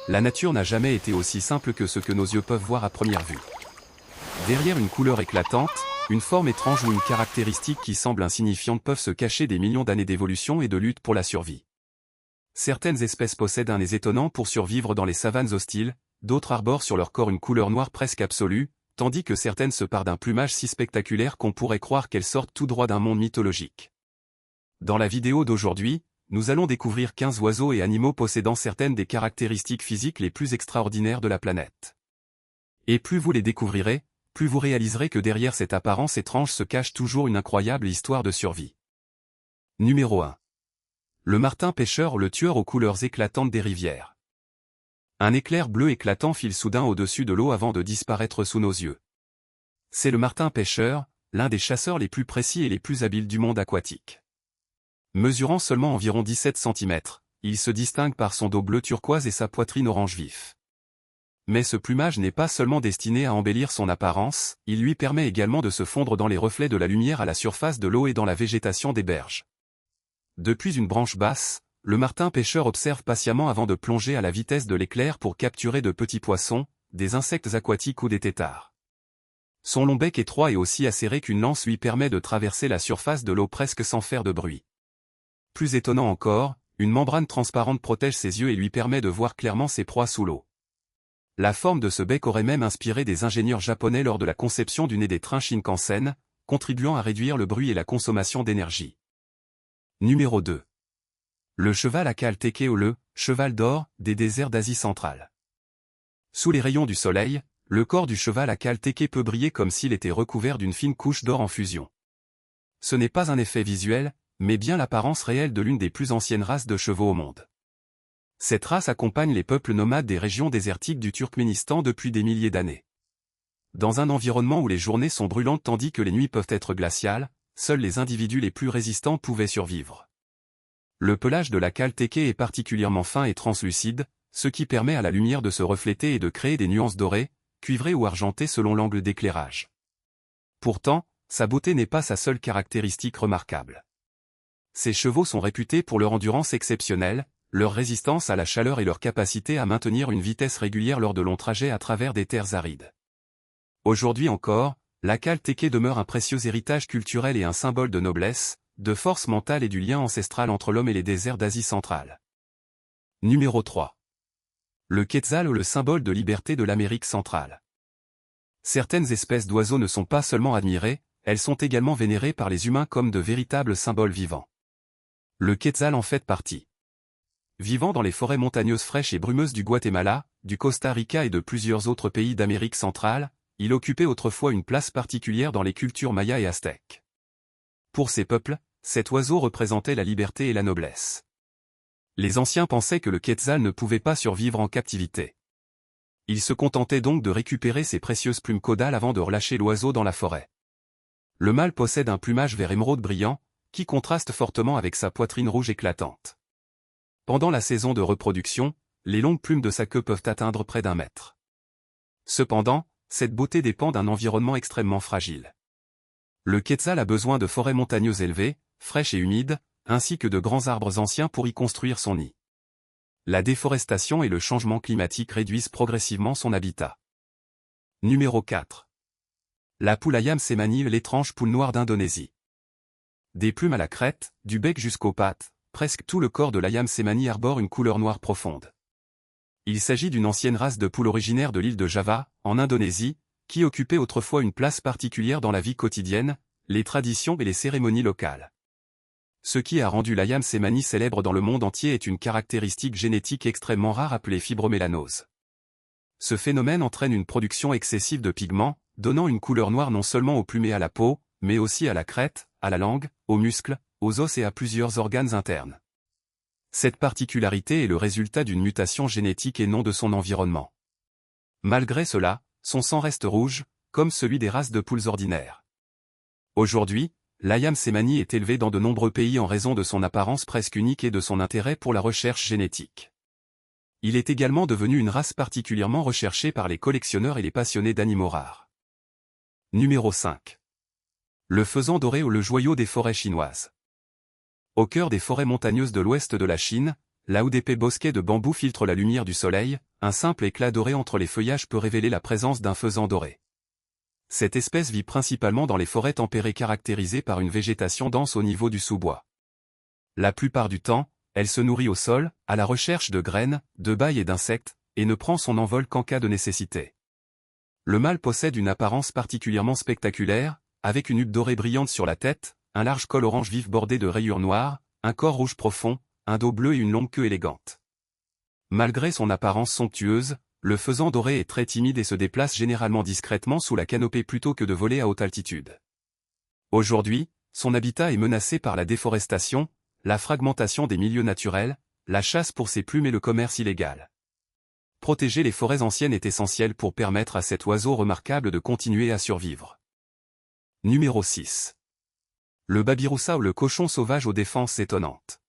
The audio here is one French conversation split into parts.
La nature n'a jamais été aussi simple que ce que nos yeux peuvent voir à première vue. Derrière une couleur éclatante, une forme étrange ou une caractéristique qui semble insignifiante peuvent se cacher des millions d'années d'évolution et de lutte pour la survie. Certaines espèces possèdent un nez étonnant pour survivre dans les savanes hostiles, d'autres arborent sur leur corps une couleur noire presque absolue, tandis que certaines se parent d'un plumage si spectaculaire qu'on pourrait croire qu'elles sortent tout droit d'un monde mythologique. Dans la vidéo d'aujourd'hui, nous allons découvrir 15 oiseaux et animaux possédant certaines des caractéristiques physiques les plus extraordinaires de la planète. Et plus vous les découvrirez, plus vous réaliserez que derrière cette apparence étrange se cache toujours une incroyable histoire de survie. Numéro 1. Le martin pêcheur, le tueur aux couleurs éclatantes des rivières. Un éclair bleu éclatant file soudain au-dessus de l'eau avant de disparaître sous nos yeux. C'est le martin pêcheur, l'un des chasseurs les plus précis et les plus habiles du monde aquatique. Mesurant seulement environ 17 cm, il se distingue par son dos bleu turquoise et sa poitrine orange vif. Mais ce plumage n'est pas seulement destiné à embellir son apparence, il lui permet également de se fondre dans les reflets de la lumière à la surface de l'eau et dans la végétation des berges. Depuis une branche basse, le martin pêcheur observe patiemment avant de plonger à la vitesse de l'éclair pour capturer de petits poissons, des insectes aquatiques ou des têtards. Son long bec étroit et aussi acéré qu'une lance lui permet de traverser la surface de l'eau presque sans faire de bruit. Plus étonnant encore, une membrane transparente protège ses yeux et lui permet de voir clairement ses proies sous l'eau. La forme de ce bec aurait même inspiré des ingénieurs japonais lors de la conception du nez des trains Shinkansen, contribuant à réduire le bruit et la consommation d'énergie. Numéro 2. Le cheval à cale teke ou le cheval d'or des déserts d'Asie centrale. Sous les rayons du soleil, le corps du cheval à cale teke peut briller comme s'il était recouvert d'une fine couche d'or en fusion. Ce n'est pas un effet visuel, mais bien l'apparence réelle de l'une des plus anciennes races de chevaux au monde. Cette race accompagne les peuples nomades des régions désertiques du Turkménistan depuis des milliers d'années. Dans un environnement où les journées sont brûlantes tandis que les nuits peuvent être glaciales, seuls les individus les plus résistants pouvaient survivre. Le pelage de la cale teke est particulièrement fin et translucide, ce qui permet à la lumière de se refléter et de créer des nuances dorées, cuivrées ou argentées selon l'angle d'éclairage. Pourtant, sa beauté n'est pas sa seule caractéristique remarquable. Ces chevaux sont réputés pour leur endurance exceptionnelle, leur résistance à la chaleur et leur capacité à maintenir une vitesse régulière lors de longs trajets à travers des terres arides. Aujourd'hui encore, la cale teke demeure un précieux héritage culturel et un symbole de noblesse, de force mentale et du lien ancestral entre l'homme et les déserts d'Asie centrale. Numéro 3. Le quetzal ou le symbole de liberté de l'Amérique centrale. Certaines espèces d'oiseaux ne sont pas seulement admirées, elles sont également vénérées par les humains comme de véritables symboles vivants. Le quetzal en fait partie. Vivant dans les forêts montagneuses fraîches et brumeuses du Guatemala, du Costa Rica et de plusieurs autres pays d'Amérique centrale, il occupait autrefois une place particulière dans les cultures mayas et aztèques. Pour ces peuples, cet oiseau représentait la liberté et la noblesse. Les anciens pensaient que le quetzal ne pouvait pas survivre en captivité. Ils se contentaient donc de récupérer ses précieuses plumes caudales avant de relâcher l'oiseau dans la forêt. Le mâle possède un plumage vert émeraude brillant, qui contraste fortement avec sa poitrine rouge éclatante. Pendant la saison de reproduction, les longues plumes de sa queue peuvent atteindre près d'1 mètre. Cependant, cette beauté dépend d'un environnement extrêmement fragile. Le quetzal a besoin de forêts montagneuses élevées, fraîches et humides, ainsi que de grands arbres anciens pour y construire son nid. La déforestation et le changement climatique réduisent progressivement son habitat. Numéro 4. La poule ayam semani, l'étrange poule noire d'Indonésie. Des plumes à la crête, du bec jusqu'aux pattes, presque tout le corps de l'ayam semani arbore une couleur noire profonde. Il s'agit d'une ancienne race de poules originaire de l'île de Java, en Indonésie, qui occupait autrefois une place particulière dans la vie quotidienne, les traditions et les cérémonies locales. Ce qui a rendu l'ayam semani célèbre dans le monde entier est une caractéristique génétique extrêmement rare appelée fibromélanose. Ce phénomène entraîne une production excessive de pigments, donnant une couleur noire non seulement aux plumes et à la peau, mais aussi à la crête, à la langue, aux muscles, aux os et à plusieurs organes internes. Cette particularité est le résultat d'une mutation génétique et non de son environnement. Malgré cela, son sang reste rouge, comme celui des races de poules ordinaires. Aujourd'hui, l'ayam semani est élevé dans de nombreux pays en raison de son apparence presque unique et de son intérêt pour la recherche génétique. Il est également devenu une race particulièrement recherchée par les collectionneurs et les passionnés d'animaux rares. Numéro 5. Le faisan doré ou le joyau des forêts chinoises. Au cœur des forêts montagneuses de l'ouest de la Chine, là où d'épais bosquets de bambous filtrent la lumière du soleil, un simple éclat doré entre les feuillages peut révéler la présence d'un faisan doré. Cette espèce vit principalement dans les forêts tempérées caractérisées par une végétation dense au niveau du sous-bois. La plupart du temps, elle se nourrit au sol, à la recherche de graines, de bailles et d'insectes, et ne prend son envol qu'en cas de nécessité. Le mâle possède une apparence particulièrement spectaculaire, avec une huppe dorée brillante sur la tête, un large col orange vif bordé de rayures noires, un corps rouge profond, un dos bleu et une longue queue élégante. Malgré son apparence somptueuse, le faisan doré est très timide et se déplace généralement discrètement sous la canopée plutôt que de voler à haute altitude. Aujourd'hui, son habitat est menacé par la déforestation, la fragmentation des milieux naturels, la chasse pour ses plumes et le commerce illégal. Protéger les forêts anciennes est essentiel pour permettre à cet oiseau remarquable de continuer à survivre. Numéro 6. Le babiroussa ou le cochon sauvage aux défenses étonnantes.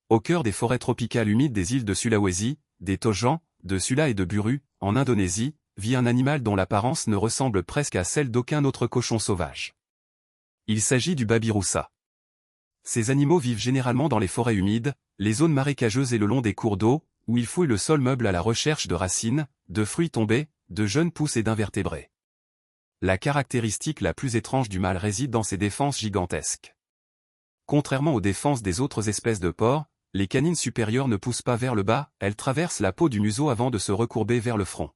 Au cœur des forêts tropicales humides des îles de Sulawesi, des Tojans, de Sula et de Buru, en Indonésie, vit un animal dont l'apparence ne ressemble presque à celle d'aucun autre cochon sauvage. Il s'agit du babiroussa. Ces animaux vivent généralement dans les forêts humides, les zones marécageuses et le long des cours d'eau, où ils fouillent le sol meuble à la recherche de racines, de fruits tombés, de jeunes pousses et d'invertébrés. La caractéristique la plus étrange du mâle réside dans ses défenses gigantesques. Contrairement aux défenses des autres espèces de porcs, les canines supérieures ne poussent pas vers le bas, elles traversent la peau du museau avant de se recourber vers le front.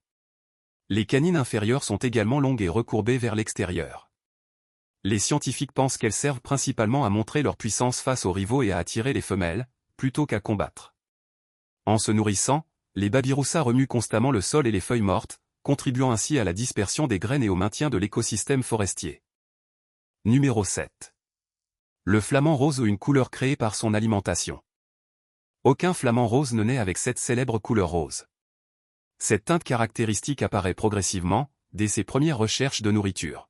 Les canines inférieures sont également longues et recourbées vers l'extérieur. Les scientifiques pensent qu'elles servent principalement à montrer leur puissance face aux rivaux et à attirer les femelles, plutôt qu'à combattre. En se nourrissant, les babiroussas remuent constamment le sol et les feuilles mortes, contribuant ainsi à la dispersion des graines et au maintien de l'écosystème forestier. Numéro 7. Le flamant rose ou une couleur créée par son alimentation. Aucun flamant rose ne naît avec cette célèbre couleur rose. Cette teinte caractéristique apparaît progressivement, dès ses premières recherches de nourriture.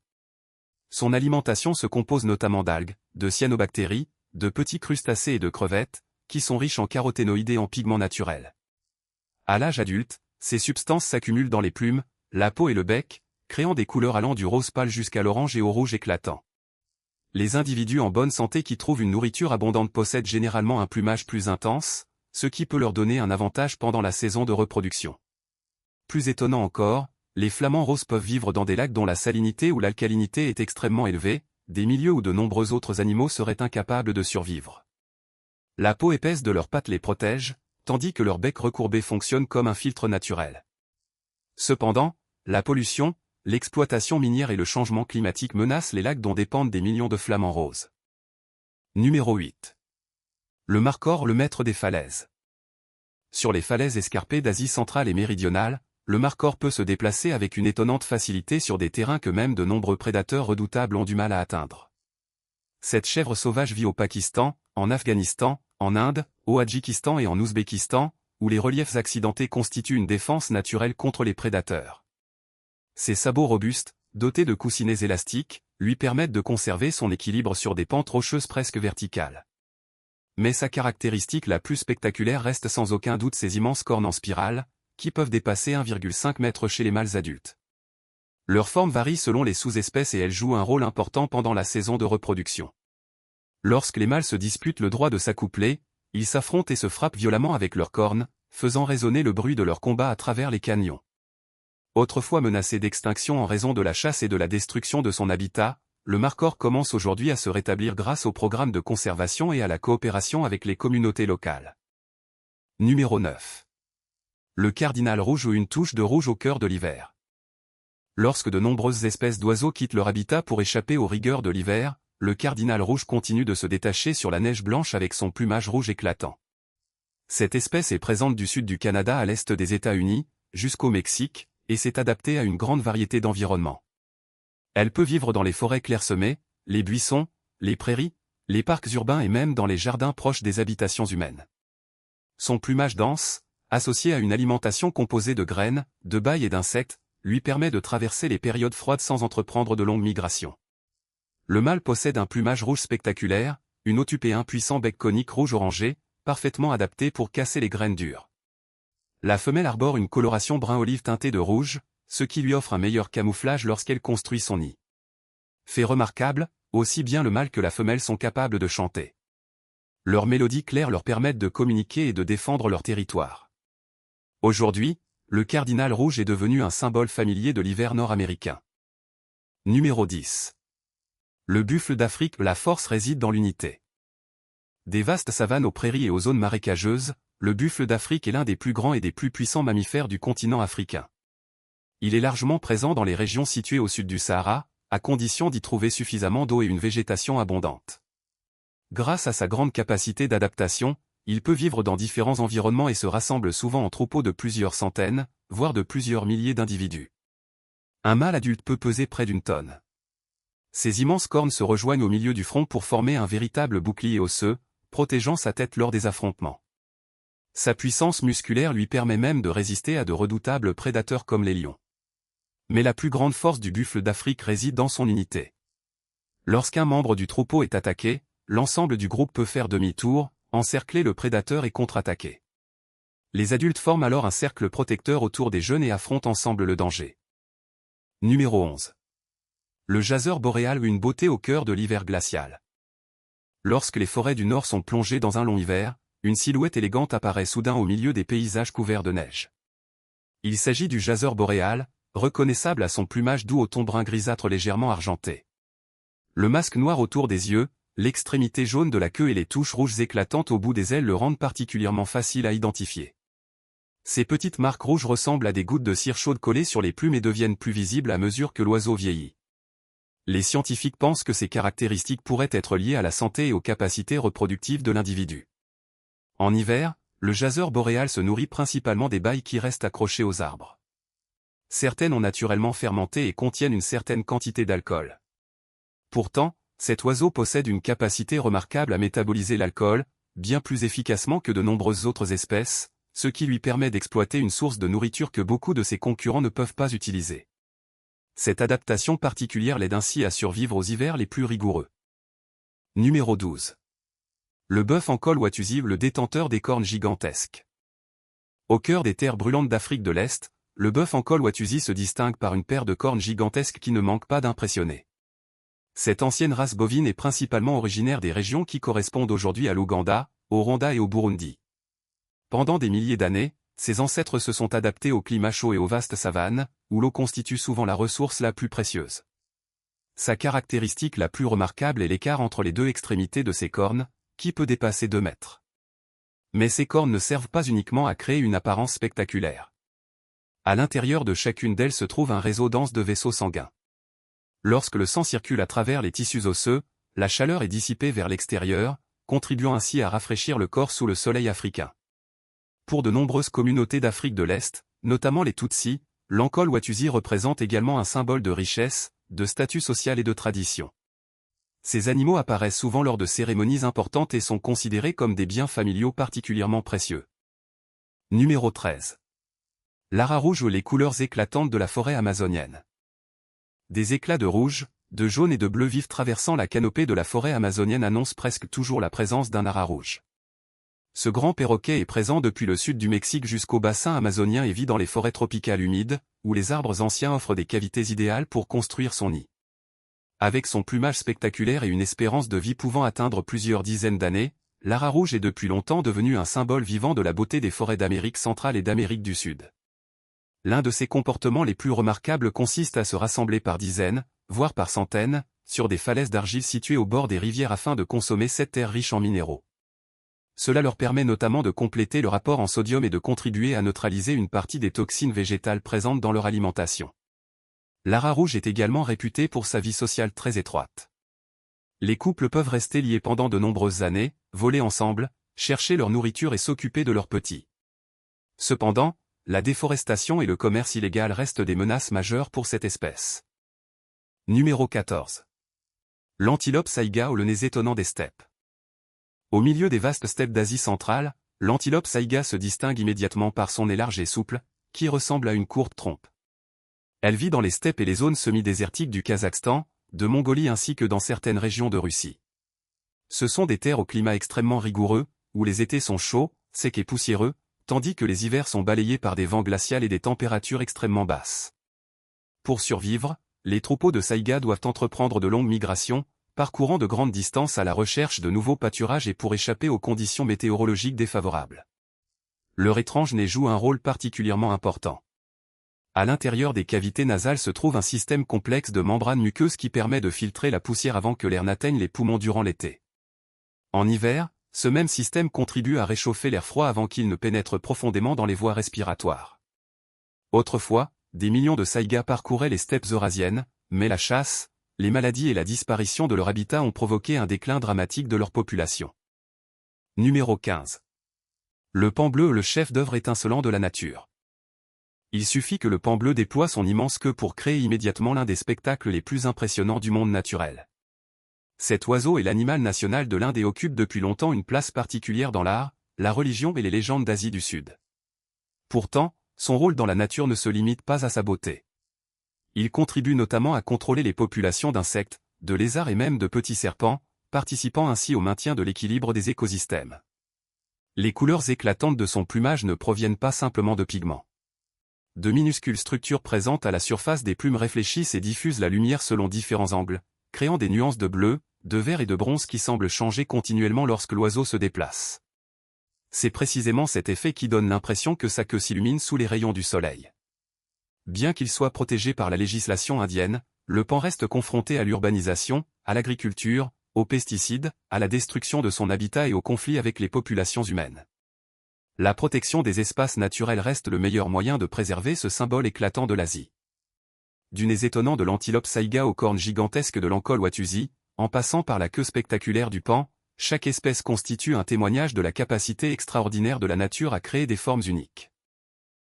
Son alimentation se compose notamment d'algues, de cyanobactéries, de petits crustacés et de crevettes, qui sont riches en caroténoïdes et en pigments naturels. À l'âge adulte, ces substances s'accumulent dans les plumes, la peau et le bec, créant des couleurs allant du rose pâle jusqu'à l'orange et au rouge éclatant. Les individus en bonne santé qui trouvent une nourriture abondante possèdent généralement un plumage plus intense, ce qui peut leur donner un avantage pendant la saison de reproduction. Plus étonnant encore, les flamants roses peuvent vivre dans des lacs dont la salinité ou l'alcalinité est extrêmement élevée, des milieux où de nombreux autres animaux seraient incapables de survivre. La peau épaisse de leurs pattes les protège, tandis que leur bec recourbé fonctionne comme un filtre naturel. Cependant, la pollution, l'exploitation minière et le changement climatique menacent les lacs dont dépendent des millions de flamants roses. Numéro 8. Le markhor, le maître des falaises. Sur les falaises escarpées d'Asie centrale et méridionale, le markhor peut se déplacer avec une étonnante facilité sur des terrains que même de nombreux prédateurs redoutables ont du mal à atteindre. Cette chèvre sauvage vit au Pakistan, en Afghanistan, en Inde, au Tadjikistan et en Ouzbékistan, où les reliefs accidentés constituent une défense naturelle contre les prédateurs. Ses sabots robustes, dotés de coussinets élastiques, lui permettent de conserver son équilibre sur des pentes rocheuses presque verticales. Mais sa caractéristique la plus spectaculaire reste sans aucun doute ses immenses cornes en spirale, qui peuvent dépasser 1,5 m chez les mâles adultes. Leur forme varie selon les sous-espèces et elles jouent un rôle important pendant la saison de reproduction. Lorsque les mâles se disputent le droit de s'accoupler, ils s'affrontent et se frappent violemment avec leurs cornes, faisant résonner le bruit de leur combat à travers les canyons. Autrefois menacé d'extinction en raison de la chasse et de la destruction de son habitat, le markhor commence aujourd'hui à se rétablir grâce aux programmes de conservation et à la coopération avec les communautés locales. Numéro 9. Le cardinal rouge ou une touche de rouge au cœur de l'hiver. Lorsque de nombreuses espèces d'oiseaux quittent leur habitat pour échapper aux rigueurs de l'hiver, le cardinal rouge continue de se détacher sur la neige blanche avec son plumage rouge éclatant. Cette espèce est présente du sud du Canada à l'est des États-Unis, jusqu'au Mexique, et s'est adaptée à une grande variété d'environnements. Elle peut vivre dans les forêts clairsemées, les buissons, les prairies, les parcs urbains et même dans les jardins proches des habitations humaines. Son plumage dense, associé à une alimentation composée de graines, de bailles et d'insectes, lui permet de traverser les périodes froides sans entreprendre de longues migrations. Le mâle possède un plumage rouge spectaculaire, une haute et un puissant bec conique rouge-orangé, parfaitement adapté pour casser les graines dures. La femelle arbore une coloration brun-olive teintée de rouge, ce qui lui offre un meilleur camouflage lorsqu'elle construit son nid. Fait remarquable, aussi bien le mâle que la femelle sont capables de chanter. Leurs mélodies claires leur permettent de communiquer et de défendre leur territoire. Aujourd'hui, le cardinal rouge est devenu un symbole familier de l'hiver nord-américain. Numéro 10. Le buffle d'Afrique. La force réside dans l'unité. Des vastes savanes aux prairies et aux zones marécageuses, le buffle d'Afrique est l'un des plus grands et des plus puissants mammifères du continent africain. Il est largement présent dans les régions situées au sud du Sahara, à condition d'y trouver suffisamment d'eau et une végétation abondante. Grâce à sa grande capacité d'adaptation, il peut vivre dans différents environnements et se rassemble souvent en troupeaux de plusieurs centaines, voire de plusieurs milliers d'individus. Un mâle adulte peut peser près d'une tonne. Ses immenses cornes se rejoignent au milieu du front pour former un véritable bouclier osseux, protégeant sa tête lors des affrontements. Sa puissance musculaire lui permet même de résister à de redoutables prédateurs comme les lions. Mais la plus grande force du buffle d'Afrique réside dans son unité. Lorsqu'un membre du troupeau est attaqué, l'ensemble du groupe peut faire demi-tour, encercler le prédateur et contre-attaquer. Les adultes forment alors un cercle protecteur autour des jeunes et affrontent ensemble le danger. Numéro 11. Le jaseur boréal, une beauté au cœur de l'hiver glacial. Lorsque les forêts du nord sont plongées dans un long hiver, une silhouette élégante apparaît soudain au milieu des paysages couverts de neige. Il s'agit du jaseur boréal, reconnaissable à son plumage doux au ton brun grisâtre légèrement argenté. Le masque noir autour des yeux, l'extrémité jaune de la queue et les touches rouges éclatantes au bout des ailes le rendent particulièrement facile à identifier. Ces petites marques rouges ressemblent à des gouttes de cire chaude collées sur les plumes et deviennent plus visibles à mesure que l'oiseau vieillit. Les scientifiques pensent que ces caractéristiques pourraient être liées à la santé et aux capacités reproductives de l'individu. En hiver, le jaseur boréal se nourrit principalement des baies qui restent accrochées aux arbres. Certaines ont naturellement fermenté et contiennent une certaine quantité d'alcool. Pourtant, cet oiseau possède une capacité remarquable à métaboliser l'alcool, bien plus efficacement que de nombreuses autres espèces, ce qui lui permet d'exploiter une source de nourriture que beaucoup de ses concurrents ne peuvent pas utiliser. Cette adaptation particulière l'aide ainsi à survivre aux hivers les plus rigoureux. Numéro 12. Le bœuf en col Watusi, le détenteur des cornes gigantesques. Au cœur des terres brûlantes d'Afrique de l'Est, le bœuf en col Watusi se distingue par une paire de cornes gigantesques qui ne manquent pas d'impressionner. Cette ancienne race bovine est principalement originaire des régions qui correspondent aujourd'hui à l'Ouganda, au Rwanda et au Burundi. Pendant des milliers d'années, ses ancêtres se sont adaptés au climat chaud et aux vastes savanes, où l'eau constitue souvent la ressource la plus précieuse. Sa caractéristique la plus remarquable est l'écart entre les deux extrémités de ses cornes, qui peut dépasser 2 mètres. Mais ces cornes ne servent pas uniquement à créer une apparence spectaculaire. À l'intérieur de chacune d'elles se trouve un réseau dense de vaisseaux sanguins. Lorsque le sang circule à travers les tissus osseux, la chaleur est dissipée vers l'extérieur, contribuant ainsi à rafraîchir le corps sous le soleil africain. Pour de nombreuses communautés d'Afrique de l'Est, notamment les Tutsis, l'encol Watusi représente également un symbole de richesse, de statut social et de tradition. Ces animaux apparaissent souvent lors de cérémonies importantes et sont considérés comme des biens familiaux particulièrement précieux. Numéro 13. L'ara rouge ou les couleurs éclatantes de la forêt amazonienne. Des éclats de rouge, de jaune et de bleu vif traversant la canopée de la forêt amazonienne annoncent presque toujours la présence d'un ara rouge. Ce grand perroquet est présent depuis le sud du Mexique jusqu'au bassin amazonien et vit dans les forêts tropicales humides, où les arbres anciens offrent des cavités idéales pour construire son nid. Avec son plumage spectaculaire et une espérance de vie pouvant atteindre plusieurs dizaines d'années, l'ara rouge est depuis longtemps devenu un symbole vivant de la beauté des forêts d'Amérique centrale et d'Amérique du Sud. L'un de ses comportements les plus remarquables consiste à se rassembler par dizaines, voire par centaines, sur des falaises d'argile situées au bord des rivières afin de consommer cette terre riche en minéraux. Cela leur permet notamment de compléter leur apport en sodium et de contribuer à neutraliser une partie des toxines végétales présentes dans leur alimentation. L'ara rouge est également réputé pour sa vie sociale très étroite. Les couples peuvent rester liés pendant de nombreuses années, voler ensemble, chercher leur nourriture et s'occuper de leurs petits. Cependant, la déforestation et le commerce illégal restent des menaces majeures pour cette espèce. Numéro 14. L'antilope saïga ou le nez étonnant des steppes. Au milieu des vastes steppes d'Asie centrale, l'antilope saïga se distingue immédiatement par son nez large et souple, qui ressemble à une courte trompe. Elle vit dans les steppes et les zones semi-désertiques du Kazakhstan, de Mongolie ainsi que dans certaines régions de Russie. Ce sont des terres au climat extrêmement rigoureux, où les étés sont chauds, secs et poussiéreux, tandis que les hivers sont balayés par des vents glacials et des températures extrêmement basses. Pour survivre, les troupeaux de saïga doivent entreprendre de longues migrations, parcourant de grandes distances à la recherche de nouveaux pâturages et pour échapper aux conditions météorologiques défavorables. leur étrange nez joue un rôle particulièrement important. À l'intérieur des cavités nasales se trouve un système complexe de membranes muqueuses qui permet de filtrer la poussière avant que l'air n'atteigne les poumons durant l'été. En hiver, ce même système contribue à réchauffer l'air froid avant qu'il ne pénètre profondément dans les voies respiratoires. Autrefois, des millions de saïgas parcouraient les steppes eurasiennes, mais la chasse, les maladies et la disparition de leur habitat ont provoqué un déclin dramatique de leur population. Numéro 15. Le paon bleu, le chef-d'œuvre étincelant de la nature. Il suffit que le paon bleu déploie son immense queue pour créer immédiatement l'un des spectacles les plus impressionnants du monde naturel. Cet oiseau est l'animal national de l'Inde et occupe depuis longtemps une place particulière dans l'art, la religion et les légendes d'Asie du Sud. Pourtant, son rôle dans la nature ne se limite pas à sa beauté. Il contribue notamment à contrôler les populations d'insectes, de lézards et même de petits serpents, participant ainsi au maintien de l'équilibre des écosystèmes. Les couleurs éclatantes de son plumage ne proviennent pas simplement de pigments. De minuscules structures présentes à la surface des plumes réfléchissent et diffusent la lumière selon différents angles, créant des nuances de bleu, de vert et de bronze qui semblent changer continuellement lorsque l'oiseau se déplace. C'est précisément cet effet qui donne l'impression que sa queue s'illumine sous les rayons du soleil. Bien qu'il soit protégé par la législation indienne, le paon reste confronté à l'urbanisation, à l'agriculture, aux pesticides, à la destruction de son habitat et aux conflits avec les populations humaines. La protection des espaces naturels reste le meilleur moyen de préserver ce symbole éclatant de l'Asie. Du nez étonnant de l'antilope saïga aux cornes gigantesques de l'Ankol watusi, en passant par la queue spectaculaire du paon, chaque espèce constitue un témoignage de la capacité extraordinaire de la nature à créer des formes uniques.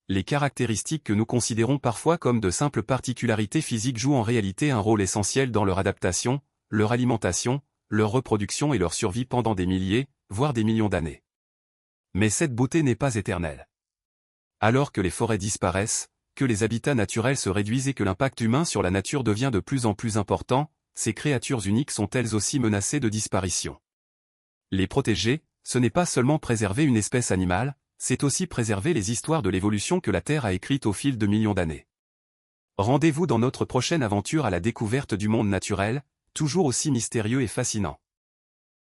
Les caractéristiques que nous considérons parfois comme de simples particularités physiques jouent en réalité un rôle essentiel dans leur adaptation, leur alimentation, leur reproduction et leur survie pendant des milliers, voire des millions d'années. Mais cette beauté n'est pas éternelle. Alors que les forêts disparaissent, que les habitats naturels se réduisent et que l'impact humain sur la nature devient de plus en plus important, ces créatures uniques sont elles aussi menacées de disparition. Les protéger, ce n'est pas seulement préserver une espèce animale, c'est aussi préserver les histoires de l'évolution que la Terre a écrites au fil de millions d'années. Rendez-vous dans notre prochaine aventure à la découverte du monde naturel, toujours aussi mystérieux et fascinant.